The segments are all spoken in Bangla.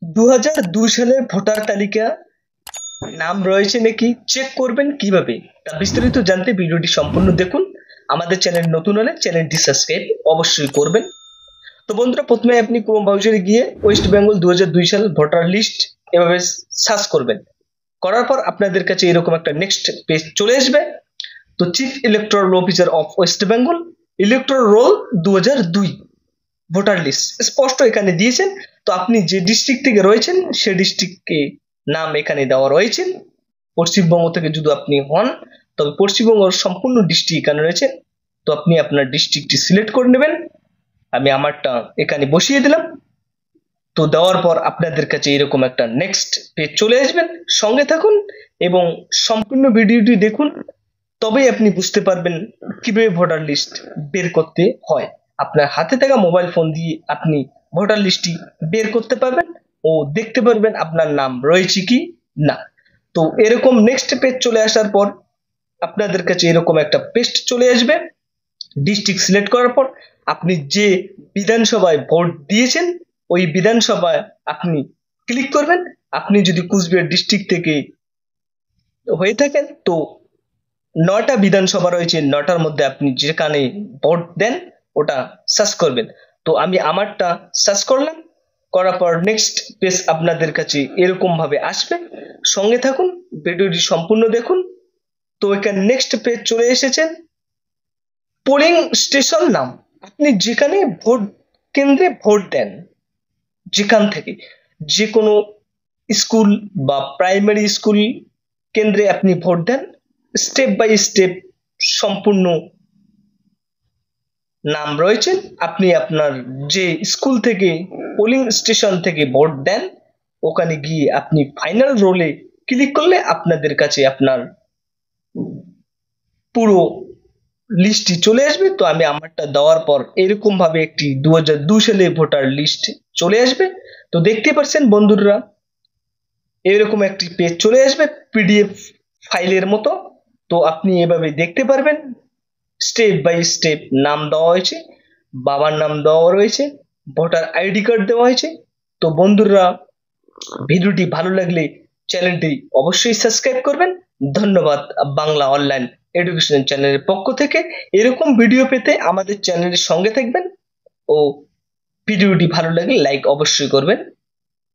2002 সালের ভোটার তালিকা নাম রয়েছে নাকি চেক করবেন কিভাবে তা বিস্তারিত জানতে ভিডিওটি সম্পূর্ণ দেখুন। আমাদের চ্যানেল নতুন হলে চ্যানেলটি সাবস্ক্রাইব অবশ্যই করবেন। তো বন্ধুরা, প্রথমে আপনি ক্রোম ব্রাউজারে গিয়ে ওয়েস্ট বেঙ্গল 2002 সাল ভোটার লিস্ট এভাবে সার্চ করবেন। করার পর আপনাদের কাছে এরকম একটা নেক্সট পেজ চলে আসবে। তো chief electoral officer of West Bengal electoral roll 2002 voter list স্পষ্ট এখানে দিয়েছেন। তো আপনি যে ডিস্ট্রিক্ট থেকে রয়েছেন সে ডিস্ট্রিক্টকে নাম এখানে দেওয়া রয়েছে। পশ্চিমবঙ্গ থেকে যদি আপনি হন তবে পশ্চিমবঙ্গের সম্পূর্ণ ডিস্ট্রিক্ট এখানে রয়েছে। তো আপনি আপনার ডিস্ট্রিক্টটি সিলেক্ট করে নেবেন। আমি আমারটা এখানে বসিয়ে দিলাম। তো দেওয়ার পর আপনাদের কাছে এরকম একটা নেক্সট পেজ চলে আসবেন। সঙ্গে থাকুন এবং সম্পূর্ণ ভিডিওটি দেখুন, তবেই আপনি বুঝতে পারবেন কিভাবে ভোটার লিস্ট বের করতে হয়। আপনার হাতে থাকা মোবাইল ফোন দিয়ে আপনি ভোটার লিস্টটি বের করতে পারবেন ও দেখতে পারবেন আপনার নাম রয়েছে কি না। তো এরকম নেক্সট পেজ চলে আসার পর আপনাদের কাছে এরকম একটা পেজ চলে আসবে। ডিস্ট্রিক্ট সিলেক্ট করার পর আপনি যে বিধানসভায় ভোট দিয়েছেন ওই বিধানসভায় আপনি ক্লিক করবেন। আপনি যদি কুচবিহার ডিস্ট্রিক্ট থেকে হয়ে থাকেন তো 9টা বিধানসভা রয়েছে, 9টার মধ্যে আপনি যেখানে ভোট দেন ওটা সার্চ করবেন। তো আমি আমারটা সার্চ করলাম। করার পর নেক্সট পেজ আপনাদের কাছে এরকম ভাবে আসবে। সঙ্গে থাকুন, ভিডিওটি সম্পূর্ণ দেখুন। তো এখানে নেক্সট পেজ চলে এসেছেন। পোলিং স্টেশন নাম, আপনি যেখানে ভোট কেন্দ্রে ভোট দেন যেখান থেকে যে কোনো স্কুল বা প্রাইমারি স্কুল কেন্দ্রে আপনি ভোট দেন, স্টেপ বাই স্টেপ সম্পূর্ণ নাম রয়েছে। আপনি আপনার যে স্কুল থেকে পোলিং স্টেশন থেকে ভোট দেন ওখানে গিয়ে আপনি ফাইনাল রোলে ক্লিক করলে আপনাদের কাছে আপনার পুরো লিস্টটি চলে আসবে। তো আমি আমারটা দেওয়ার পর এরকম ভাবে একটি 2002 সালে ভোটার লিস্ট চলে আসবে। তো দেখতে পাচ্ছেন বন্ধুরা, এরকম একটি পেজ চলে আসবে পিডিএফ ফাইলের মতো। তো আপনি এভাবে দেখতে পারবেন স্টেপ বাই স্টেপ নাম দেওয়া হয়েছে, বাবার নাম দেওয়া রয়েছে, ভোটার আইডি কার্ড দেওয়া হয়েছে। তো বন্ধুরা, ভিডিওটি ভালো লাগলে চ্যানেলটি অবশ্যই সাবস্ক্রাইব করবেন। ধন্যবাদ। বাংলা অনলাইন এডুকেশন চ্যানেলের পক্ষ থেকে এরকম ভিডিও পেতে আমাদের চ্যানেলের সঙ্গে থাকবেন ও ভিডিওটি ভালো লাগলে লাইক অবশ্যই করবেন।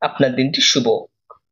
আপনার দিনটি শুভ।